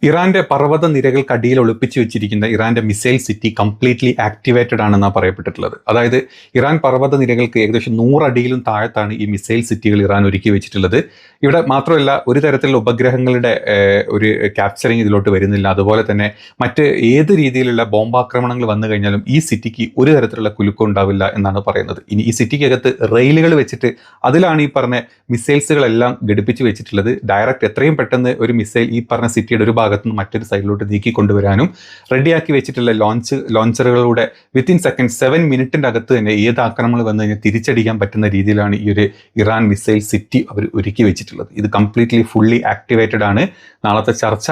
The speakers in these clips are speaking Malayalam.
ഇറാന്റെ പർവ്വത നിരകൾക്കടിയിൽ ഒളിപ്പിച്ചു വെച്ചിരിക്കുന്ന ഇറാന്റെ മിസൈൽ സിറ്റി കംപ്ലീറ്റ്ലി ആക്ടിവേറ്റഡ് ആണെന്നാണ് പറയപ്പെട്ടിട്ടുള്ളത്. അതായത് ഇറാൻ പർവ്വത നിരകൾക്ക് ഏകദേശം 100 അടിയിലും താഴത്താണ് ഈ മിസൈൽ സിറ്റികൾ ഇറാൻ ഒരുക്കി വെച്ചിട്ടുള്ളത്. ഇവിടെ മാത്രമല്ല ഒരു തരത്തിലുള്ള ഉപഗ്രഹങ്ങളുടെ ഒരു ക്യാപ്ചറിങ് ഇതിലോട്ട് വരുന്നില്ല. അതുപോലെ തന്നെ മറ്റ് ഏത് രീതിയിലുള്ള ബോംബാക്രമണങ്ങൾ വന്നു കഴിഞ്ഞാലും ഈ സിറ്റിക്ക് ഒരു തരത്തിലുള്ള കുലുക്കം ഉണ്ടാവില്ല എന്നാണ് പറയുന്നത്. ഇനി ഈ സിറ്റിക്കകത്ത് റെയിലുകൾ വെച്ചിട്ട് അതിലാണ് ഈ പറഞ്ഞ മിസൈൽസുകളെല്ലാം ഘടിപ്പിച്ച് വെച്ചിട്ടുള്ളത്. ഡയറക്റ്റ് എത്രയും പെട്ടെന്ന് ഒരു മിസൈൽ ഈ പറഞ്ഞ സിറ്റിയുടെ ഒരു ഭാഗത്ത് നിന്ന് മറ്റൊരു സൈഡിലോട്ട് നീക്കിക്കൊണ്ടുവരാനും റെഡിയാക്കി വെച്ചിട്ടുള്ള ലോഞ്ചറുകളുടെ വിത്തിൻ സെക്കൻഡ് 7 മിനിറ്റിൻ്റെ അകത്ത് തന്നെ ഏത് ആക്രമണങ്ങൾ വന്നു കഴിഞ്ഞാൽ തിരിച്ചടിക്കാൻ പറ്റുന്ന രീതിയിലാണ് ഈ ഒരു ഇറാൻ മിസൈൽ സിറ്റി അവർ ഒരുക്കി വെച്ചിട്ടുള്ളത്. ഇത് കംപ്ലീറ്റ്ലി ഫുള്ളി ആക്ടിവേറ്റഡ് ആണ്. നാളത്തെ ചർച്ച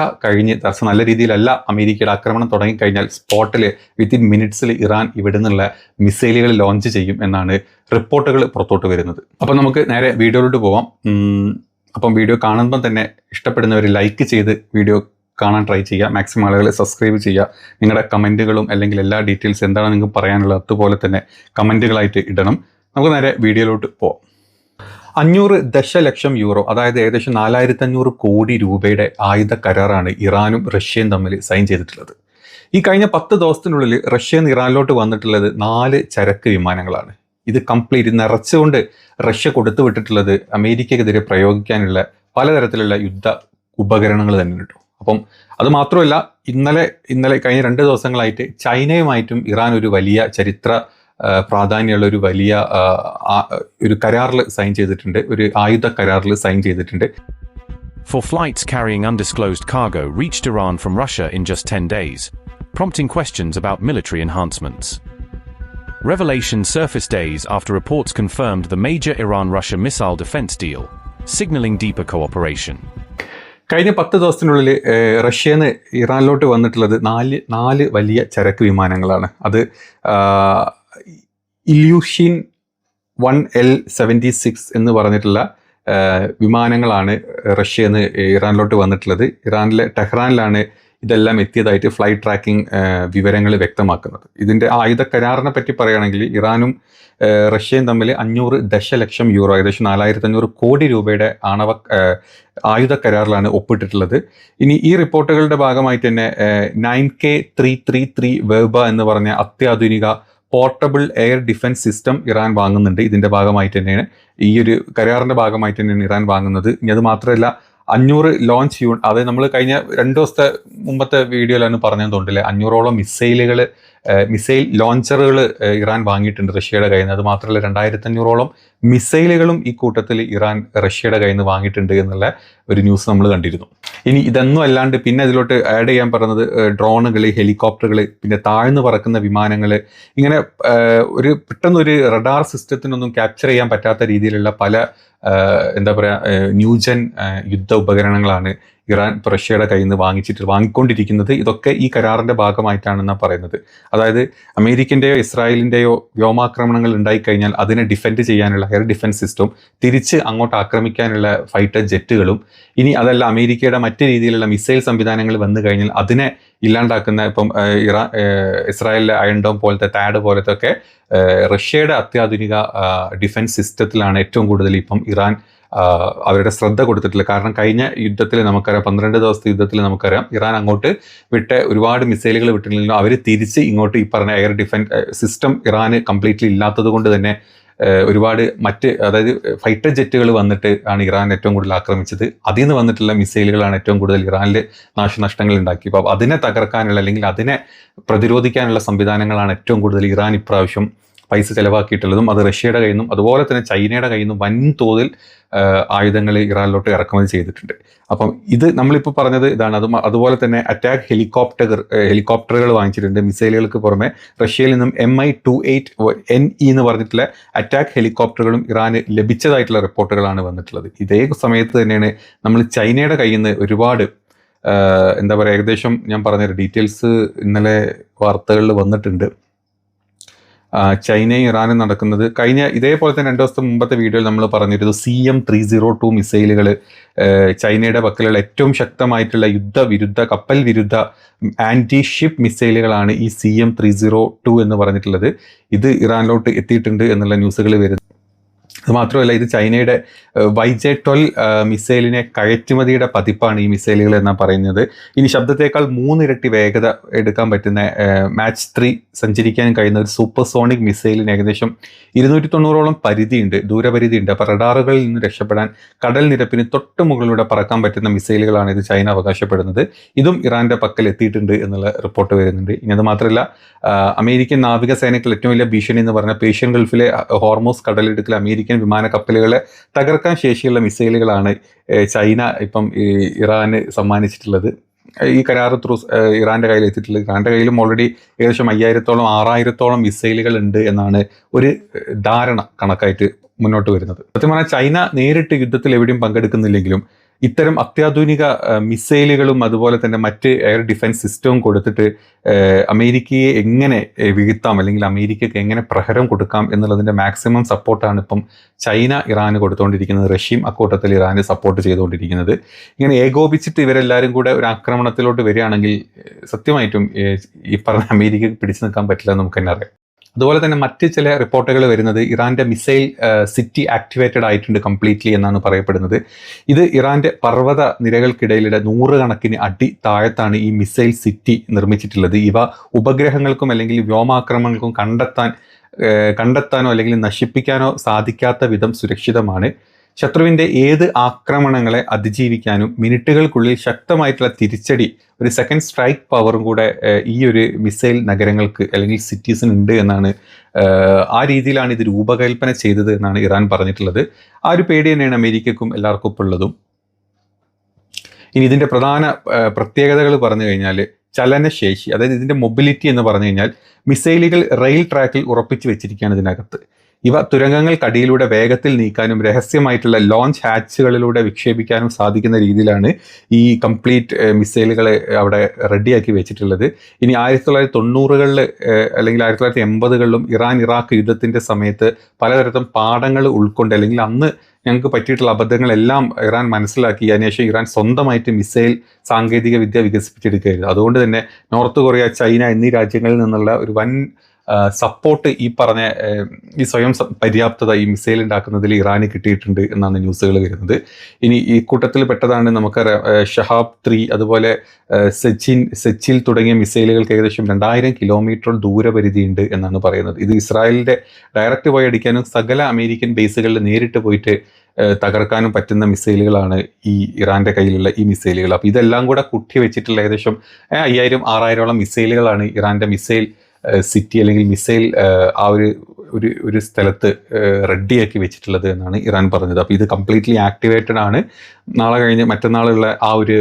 നല്ല രീതിയിലല്ല അമേരിക്കയുടെ ആക്രമണം തുടങ്ങിക്കഴിഞ്ഞാൽ സ്പോട്ടിൽ വിത്തിൻ മിനിറ്റ്സിൽ ഇറാൻ ഇവിടെ നിന്നുള്ള മിസൈലുകൾ ലോഞ്ച് ചെയ്യും എന്നാണ് റിപ്പോർട്ടുകൾ പുറത്തോട്ട് വരുന്നത്. അപ്പം നമുക്ക് നേരെ വീഡിയോയിലോട്ട് പോവാം. അപ്പം വീഡിയോ കാണുമ്പോൾ തന്നെ ഇഷ്ടപ്പെടുന്നവർ ലൈക്ക് ചെയ്ത് വീഡിയോ കാണാൻ ട്രൈ ചെയ്യുക. മാക്സിമം ആളുകൾ സബ്സ്ക്രൈബ് ചെയ്യുക. നിങ്ങളുടെ കമൻറ്റുകളും അല്ലെങ്കിൽ എല്ലാ ഡീറ്റെയിൽസ് എന്താണ് നിങ്ങൾക്ക് പറയാനുള്ളത് അതുപോലെ തന്നെ കമൻറ്റുകളായിട്ട് ഇടണം. നമുക്ക് നേരെ വീഡിയോയിലോട്ട് പോവാം. 500 ദശലക്ഷം യൂറോ, അതായത് ഏകദേശം 4500 കോടി രൂപയുടെ ആയുധ കരാറാണ് ഇറാനും റഷ്യയും തമ്മിൽ സൈൻ ചെയ്തിട്ടുള്ളത്. ഈ കഴിഞ്ഞ 10 ദിവസത്തിനുള്ളിൽ റഷ്യയിൽ നിന്ന് ഇറാനിലോട്ട് വന്നിട്ടുള്ളത് 4 ചരക്ക് വിമാനങ്ങളാണ്. ഇത് കംപ്ലീറ്റ് നിറച്ചുകൊണ്ട് റഷ്യ കൊടുത്തു വിട്ടിട്ടുള്ളത് അമേരിക്കക്കെതിരെ പ്രയോഗിക്കാനുള്ള പലതരത്തിലുള്ള യുദ്ധ ഉപകരണങ്ങൾ തന്നെ കിട്ടും. അപ്പം അത് മാത്രമല്ല, ഇന്നലെ കഴിഞ്ഞ 2 ദിവസങ്ങളായിട്ട് ചൈനയുമായിട്ടും ഇറാൻ ഒരു വലിയ ചരിത്ര പ്രാധാന്യമുള്ള ഒരു വലിയ ഒരു കരാറിൽ സൈൻ ചെയ്തിട്ടുണ്ട്. ഒരു ആയുധ കരാറിൽ സൈൻ ചെയ്തിട്ടുണ്ട്. For flights carrying undisclosed cargo reached Iran from Russia in just 10 days, prompting questions about military enhancements. Revelation surfaced days after reports confirmed the major Iran-Russia missile defense deal, signaling deeper cooperation. കഴിഞ്ഞ 10 ദിവസത്തിനുള്ളിൽ റഷ്യയിൽ നിന്ന് ഇറാനിലോട്ട് വന്നിട്ടുള്ളത് 4 വലിയ ചരക്ക് വിമാനങ്ങളാണ്. അത് ഇല്യൂഷിൻ 1L-76 എന്ന് പറഞ്ഞിട്ടുള്ള വിമാനങ്ങളാണ് റഷ്യയിൽ നിന്ന് ഇറാനിലോട്ട് വന്നിട്ടുള്ളത്. ഇറാനിലെ ടെഹ്റാനിലാണ് ഇതെല്ലാം എത്തിയതായിട്ട് ഫ്ലൈറ്റ് ട്രാക്കിംഗ് വിവരങ്ങൾ വ്യക്തമാക്കുന്നത്. ഇതിൻ്റെ ആയുധ കരാറിനെ പറ്റി പറയുകയാണെങ്കിൽ ഇറാനും റഷ്യയും തമ്മിൽ 500 ദശലക്ഷം യൂറോ, ഏകദേശം 4500 കോടി രൂപയുടെ ആയുധ കരാറിലാണ് ഒപ്പിട്ടിട്ടുള്ളത്. ഇനി ഈ റിപ്പോർട്ടുകളുടെ ഭാഗമായിട്ട് തന്നെ 9K333 വെർബ എന്ന് പറഞ്ഞ അത്യാധുനിക portable air defence system Iran വാങ്ങുന്നുണ്ട്. ഇതിൻ്റെ ഭാഗമായിട്ട് തന്നെയാണ്, ഈ ഒരു കരാറിൻ്റെ ഭാഗമായിട്ട് തന്നെയാണ് ഇറാൻ വാങ്ങുന്നത്. ഇനി അത് മാത്രമല്ല 500 ലോഞ്ച് യൂണിറ്റ്, അതായത് നമ്മൾ കഴിഞ്ഞ 2 ദിവസത്തെ മുമ്പത്തെ വീഡിയോയിലാണ് പറഞ്ഞതെന്ന് തോന്നില്ലേ, 500ഓളം മിസൈൽ ലോഞ്ചറുകൾ ഇറാൻ വാങ്ങിയിട്ടുണ്ട് റഷ്യയുടെ കയ്യിൽ നിന്ന്. അത് മാത്രമല്ല 2500ഓളം മിസൈലുകളും ഈ കൂട്ടത്തിൽ ഇറാൻ റഷ്യയുടെ കയ്യിൽ നിന്ന് വാങ്ങിയിട്ടുണ്ട് എന്നുള്ള ഒരു ന്യൂസ് നമ്മൾ കണ്ടിരുന്നു. ഇനി ഇതൊന്നും അല്ലാണ്ട് പിന്നെ ഇതിലോട്ട് ആഡ് ചെയ്യാൻ പറയുന്നത് ഡ്രോണുകൾ, ഹെലികോപ്റ്ററുകൾ, പിന്നെ താഴ്ന്നു പറക്കുന്ന വിമാനങ്ങൾ, ഇങ്ങനെ പെട്ടെന്നൊരു റഡാർ സിസ്റ്റത്തിനൊന്നും ക്യാപ്ചർ ചെയ്യാൻ പറ്റാത്ത രീതിയിലുള്ള പല ന്യൂജൻ യുദ്ധ ഉപകരണങ്ങളാണ് ഇറാൻ റഷ്യയുടെ കയ്യിൽ നിന്ന് വാങ്ങിക്കൊണ്ടിരിക്കുന്നത്. ഇതൊക്കെ ഈ കരാറിൻ്റെ ഭാഗമായിട്ടാണെന്നാണ് പറയുന്നത്. അതായത് അമേരിക്കൻ്റെയോ ഇസ്രായേലിൻ്റെയോ വ്യോമാക്രമണങ്ങൾ ഉണ്ടായിക്കഴിഞ്ഞാൽ അതിനെ ഡിഫെൻഡ് ചെയ്യാനുള്ള എയർ ഡിഫൻസ് സിസ്റ്റവും തിരിച്ച് അങ്ങോട്ട് ആക്രമിക്കാനുള്ള ഫൈറ്റർ ജെറ്റുകളും, ഇനി അതല്ല അമേരിക്കയുടെ മറ്റ് രീതിയിലുള്ള മിസൈൽ സംവിധാനങ്ങൾ വന്നു കഴിഞ്ഞാൽ അതിനെ ഇല്ലാണ്ടാക്കുന്ന, ഇപ്പം ഇസ്രായേലിലെ അയൺ ഡോം പോലത്തെ താഡ് പോലത്തെ ഒക്കെ റഷ്യയുടെ അത്യാധുനിക ഡിഫൻസ് സിസ്റ്റത്തിലാണ് ഏറ്റവും കൂടുതൽ ഇപ്പം ഇറാൻ അവരുടെ ശ്രദ്ധ കൊടുത്തിട്ടില്ല. കാരണം കഴിഞ്ഞ യുദ്ധത്തിൽ നമുക്കറിയാം, 12 ദിവസത്തെ യുദ്ധത്തിൽ നമുക്കറിയാം, ഇറാൻ അങ്ങോട്ട് ഒരുപാട് മിസൈലുകൾ വിട്ടില്ലെങ്കിലും അവർ തിരിച്ച് ഇങ്ങോട്ട് ഈ പറഞ്ഞ എയർ ഡിഫൻസ് സിസ്റ്റം ഇറാന് കംപ്ലീറ്റ്ലി ഇല്ലാത്തത് കൊണ്ട് തന്നെ ഒരുപാട് അതായത് ഫൈറ്റർ ജെറ്റുകൾ വന്നിട്ട് ആണ് ഇറാൻ ഏറ്റവും കൂടുതൽ ആക്രമിച്ചത്. അതിൽ നിന്ന് വന്നിട്ടുള്ള മിസൈലുകളാണ് ഏറ്റവും കൂടുതൽ ഇറാനിൽ നാശനഷ്ടങ്ങൾ ഉണ്ടാക്കി. അപ്പോൾ അതിനെ തകർക്കാനുള്ള അല്ലെങ്കിൽ അതിനെ പ്രതിരോധിക്കാനുള്ള സംവിധാനങ്ങളാണ് ഏറ്റവും കൂടുതൽ ഇറാൻ ഇപ്രാവശ്യം പൈസ ചിലവാക്കിയിട്ടുള്ളതും. അത് റഷ്യയുടെ കയ്യിൽ നിന്നും അതുപോലെ തന്നെ ചൈനയുടെ കയ്യിൽ നിന്നും വൻതോതിൽ ആയുധങ്ങൾ ഇറാനിലോട്ട് ഇറക്കുമതി ചെയ്തിട്ടുണ്ട്. അപ്പം ഇത് നമ്മളിപ്പോൾ പറഞ്ഞത് ഇതാണ്. അതുപോലെ തന്നെ അറ്റാക്ക് ഹെലികോപ്റ്ററുകൾ വാങ്ങിച്ചിട്ടുണ്ട്. മിസൈലുകൾക്ക് പുറമെ റഷ്യയിൽ നിന്നും Mi-28NE എന്ന് പറഞ്ഞിട്ടുള്ള അറ്റാക്ക് ഹെലികോപ്റ്ററുകളും ഇറാന് ലഭിച്ചതായിട്ടുള്ള റിപ്പോർട്ടുകളാണ് വന്നിട്ടുള്ളത്. ഇതേ സമയത്ത് തന്നെയാണ് നമ്മൾ ചൈനയുടെ കയ്യിൽ നിന്ന് ഒരുപാട് ഏകദേശം ഞാൻ പറഞ്ഞ ഡീറ്റെയിൽസ് ഇന്നലെ വാർത്തകളിൽ വന്നിട്ടുണ്ട്. ചൈനയും ഇറാനും നടക്കുന്നത് കഴിഞ്ഞ ഇതേപോലെ തന്നെ 2 ദിവസത്തെ മുമ്പത്തെ വീഡിയോയിൽ നമ്മൾ പറഞ്ഞിരുന്നു. CM-302 മിസൈലുകൾ ചൈനയുടെ പക്കലുള്ള ഏറ്റവും ശക്തമായിട്ടുള്ള കപ്പൽ വിരുദ്ധ ആൻറ്റി ഷിപ്പ് മിസൈലുകളാണ് ഈ CM-302 എന്ന് പറഞ്ഞിട്ടുള്ളത്. ഇത് ഇറാനിലോട്ട് എത്തിയിട്ടുണ്ട് എന്നുള്ള ന്യൂസുകൾ വരുന്നു. അത് മാത്രമല്ല ഇത് ചൈനയുടെ YJ-12 മിസൈലിനെ കയറ്റുമതിയുടെ പതിപ്പാണ് ഈ മിസൈലുകൾ എന്നാണ് പറയുന്നത്. ഇനി ശബ്ദത്തേക്കാൾ 3 ഇരട്ടി വേഗത എടുക്കാൻ പറ്റുന്ന മാച്ച് 3 സഞ്ചരിക്കാൻ കഴിയുന്ന ഒരു സൂപ്പർസോണിക് മിസൈലിന് ഏകദേശം 290ഓളം ദൂരപരിധിയുണ്ട്. അപ്പോൾ റഡാറുകളിൽ നിന്ന് രക്ഷപ്പെടാൻ കടൽ നിരപ്പിന് തൊട്ട് മുകളിലൂടെ പറക്കാൻ പറ്റുന്ന മിസൈലുകളാണ് ഇത് ചൈന അവകാശപ്പെടുന്നത്. ഇതും ഇറാന്റെ പക്കൽ എത്തിയിട്ടുണ്ട് എന്നുള്ള റിപ്പോർട്ട് വരുന്നുണ്ട്. ഇനി അത് മാത്രമല്ല അമേരിക്കൻ നാവികസേനയ്ക്ക് ഏറ്റവും വലിയ ഭീഷണി എന്ന് പറഞ്ഞാൽ പേർഷ്യൻ ഗൾഫിലെ ഹോർമോസ് കടലിടുക്കിൽ അമേരിക്കൻ വിമാന കപ്പലുകളെ തകർക്കാൻ ശേഷിയുള്ള മിസൈലുകളാണ് ചൈന ഇപ്പം ഇറാന് സമ്മാനിച്ചിട്ടുള്ളത്. ഈ കരാർ ത്രൂ ഇറാന്റെ കയ്യിൽ എത്തിയിട്ടുള്ളത്. ഇറാന്റെ കയ്യിലും ഓൾറെഡി ഏകദേശം 5000-ഓളം 6000-ഓളം മിസൈലുകൾ ഉണ്ട് എന്നാണ് ഒരു ധാരണ കണക്കായിട്ട് മുന്നോട്ട് വരുന്നത്. സത്യം പറഞ്ഞാൽ ചൈന നേരിട്ട് യുദ്ധത്തിൽ എവിടെയും പങ്കെടുക്കുന്നില്ലെങ്കിലും ഇത്തരം അത്യാധുനിക മിസൈലുകളും അതുപോലെ തന്നെ മറ്റ് എയർ ഡിഫൻസ് സിസ്റ്റവും കൊടുത്തിട്ട് അമേരിക്കയെ എങ്ങനെ വീഴ്ത്താം അല്ലെങ്കിൽ അമേരിക്കയ്ക്ക് എങ്ങനെ പ്രഹരം കൊടുക്കാം എന്നുള്ളതിൻ്റെ മാക്സിമം സപ്പോർട്ടാണ് ഇപ്പം ചൈന ഇറാന് കൊടുത്തുകൊണ്ടിരിക്കുന്നത്. റഷ്യയും അക്കൂട്ടത്തിൽ ഇറാന് സപ്പോർട്ട് ചെയ്തുകൊണ്ടിരിക്കുന്നത്. ഇങ്ങനെ ഏകോപിച്ചിട്ട് ഇവരെല്ലാവരും കൂടെ ഒരു ആക്രമണത്തിലോട്ട് വരികയാണെങ്കിൽ സത്യമായിട്ടും ഈ പറഞ്ഞ അമേരിക്കയ്ക്ക് പിടിച്ചു നിൽക്കാൻ പറ്റില്ല എന്ന് നമുക്ക് തന്നെ അറിയാം. അതുപോലെ തന്നെ മറ്റ് ചില റിപ്പോർട്ടുകൾ വരുന്നത് ഇറാന്റെ മിസൈൽ സിറ്റി ആക്ടിവേറ്റഡ് ആയിട്ടുണ്ട് കംപ്ലീറ്റ്ലി എന്നാണ് പറയപ്പെടുന്നത്. ഇത് ഇറാന്റെ പർവ്വത നിരകൾക്കിടയിലെ 100 കണക്കിന് അടി താഴത്താണ് ഈ മിസൈൽ സിറ്റി നിർമ്മിച്ചിട്ടുള്ളത്. ഇവ ഉപഗ്രഹങ്ങൾക്കും അല്ലെങ്കിൽ വ്യോമാക്രമണങ്ങൾക്കും കണ്ടെത്താനോ അല്ലെങ്കിൽ നശിപ്പിക്കാനോ സാധിക്കാത്ത വിധം സുരക്ഷിതമാണ്. ശത്രുവിൻ്റെ ഏത് ആക്രമണങ്ങളെ അതിജീവിക്കാനും മിനിറ്റുകൾക്കുള്ളിൽ ശക്തമായിട്ടുള്ള തിരിച്ചടി, ഒരു സെക്കൻഡ് സ്ട്രൈക്ക് പവറും കൂടെ ഈ ഒരു മിസൈൽ നഗരങ്ങൾക്ക് അല്ലെങ്കിൽ സിറ്റീസിന് ഉണ്ട് എന്നാണ്, ആ രീതിയിലാണ് ഇത് രൂപകൽപ്പന ചെയ്തത് എന്നാണ് ഇറാൻ പറഞ്ഞിട്ടുള്ളത്. ആ ഒരു പേടി തന്നെയാണ് അമേരിക്കക്കും എല്ലാവർക്കും ഇപ്പോൾ ഉള്ളതും. ഇനി ഇതിൻ്റെ പ്രധാന പ്രത്യേകതകൾ പറഞ്ഞു കഴിഞ്ഞാൽ ചലനശേഷി, അതായത് ഇതിൻ്റെ മൊബിലിറ്റി എന്ന് പറഞ്ഞു കഴിഞ്ഞാൽ മിസൈലുകൾ റെയിൽ ട്രാക്കിൽ ഉറപ്പിച്ച് വെച്ചിരിക്കുകയാണ് ഇതിനകത്ത്. ഇവ തുരങ്കങ്ങൾക്കടിയിലൂടെ വേഗത്തിൽ നീക്കാനും രഹസ്യമായിട്ടുള്ള ലോഞ്ച് ഹാച്ചുകളിലൂടെ വിക്ഷേപിക്കാനും സാധിക്കുന്ന രീതിയിലാണ് ഈ കംപ്ലീറ്റ് മിസൈലുകളെ അവിടെ റെഡിയാക്കി വെച്ചിട്ടുള്ളത്. ഇനി 1990-കളിൽ അല്ലെങ്കിൽ 1980-കളിലും ഇറാഖ് യുദ്ധത്തിൻ്റെ സമയത്ത് പലതരത്തിലും പാഠങ്ങൾ ഉൾക്കൊണ്ട് അല്ലെങ്കിൽ അന്ന് ഞങ്ങൾക്ക് പറ്റിയിട്ടുള്ള അബദ്ധങ്ങളെല്ലാം ഇറാൻ മനസ്സിലാക്കി അതിനുശേഷം ഇറാൻ സ്വന്തമായിട്ട് മിസൈൽ സാങ്കേതിക വിദ്യ വികസിപ്പിച്ചെടുക്കുകയായിരുന്നു. അതുകൊണ്ട് തന്നെ നോർത്ത് കൊറിയ, ചൈന എന്നീ രാജ്യങ്ങളിൽ നിന്നുള്ള ഒരു വൻ സപ്പോർട്ട് ഈ പറഞ്ഞ ഈ സ്വയം പര്യാപ്തത ഈ മിസൈൽ ഉണ്ടാക്കുന്നതിൽ ഇറാന് കിട്ടിയിട്ടുണ്ട് എന്നാണ് ന്യൂസുകൾ വരുന്നത്. ഇനി ഈ കൂട്ടത്തിൽ പെട്ടതാണ് നമുക്കറിയാം ഷഹാബ് 3, അതുപോലെ സെച്ചിൽ തുടങ്ങിയ മിസൈലുകൾക്ക് ഏകദേശം 2000 കിലോമീറ്റർ ദൂരപരിധി ഉണ്ട് എന്നാണ് പറയുന്നത്. ഇത് ഇസ്രായേലിൻ്റെ ഡയറക്റ്റ് പോയി അടിക്കാനും സകല അമേരിക്കൻ ബേസുകളിൽ നേരിട്ട് പോയിട്ട് തകർക്കാനും പറ്റുന്ന മിസൈലുകളാണ് ഈ ഇറാന്റെ കയ്യിലുള്ള ഈ മിസൈലുകൾ. അപ്പോൾ ഇതെല്ലാം കൂടെ കുട്ടി വെച്ചിട്ടുള്ള ഏകദേശം 5000-6000ഓളം മിസൈലുകളാണ് ഇറാന്റെ മിസൈൽ സിറ്റി അല്ലെങ്കിൽ മിസൈൽ ആ ഒരു സ്ഥലത്ത് റെഡിയാക്കി വെച്ചിട്ടുള്ളത് എന്നാണ് ഇറാൻ പറഞ്ഞത്. അപ്പോൾ ഇത് കംപ്ലീറ്റ്ലി ആക്ടിവേറ്റഡ് ആണ്. നാളെ കഴിഞ്ഞ് മറ്റന്നാളുള്ള ആ ഒരു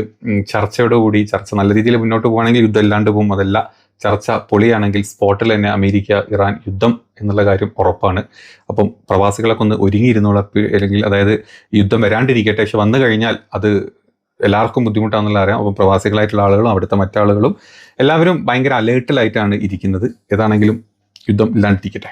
ചർച്ചയോടുകൂടി ചർച്ച നല്ല രീതിയിൽ മുന്നോട്ട് പോകുകയാണെങ്കിൽ യുദ്ധം ഇല്ലാണ്ട് പോകും. അതല്ല ചർച്ച പൊളിയാണെങ്കിൽ സ്പോട്ടിൽ തന്നെ അമേരിക്ക ഇറാൻ യുദ്ധം എന്നുള്ള കാര്യം ഉറപ്പാണ്. അപ്പം പ്രവാസികളൊക്കെ ഒന്ന് ഒരുങ്ങിയിരുന്നോളൂ, അല്ലെങ്കിൽ അതായത് യുദ്ധം വരാണ്ടിരിക്കട്ടെ, പക്ഷെ വന്നു കഴിഞ്ഞാൽ അത് എല്ലാവർക്കും ബുദ്ധിമുട്ടാണെന്നുള്ള അറിയാം. അപ്പം പ്രവാസികളായിട്ടുള്ള ആളുകളും അവിടുത്തെ മറ്റാളുകളും എല്ലാവരും ഭയങ്കര അലേർട്ടിലായിട്ടാണ് ഇരിക്കുന്നത്. ഏതാണെങ്കിലും യുദ്ധം ഇല്ലാണ്ടിരിക്കട്ടെ.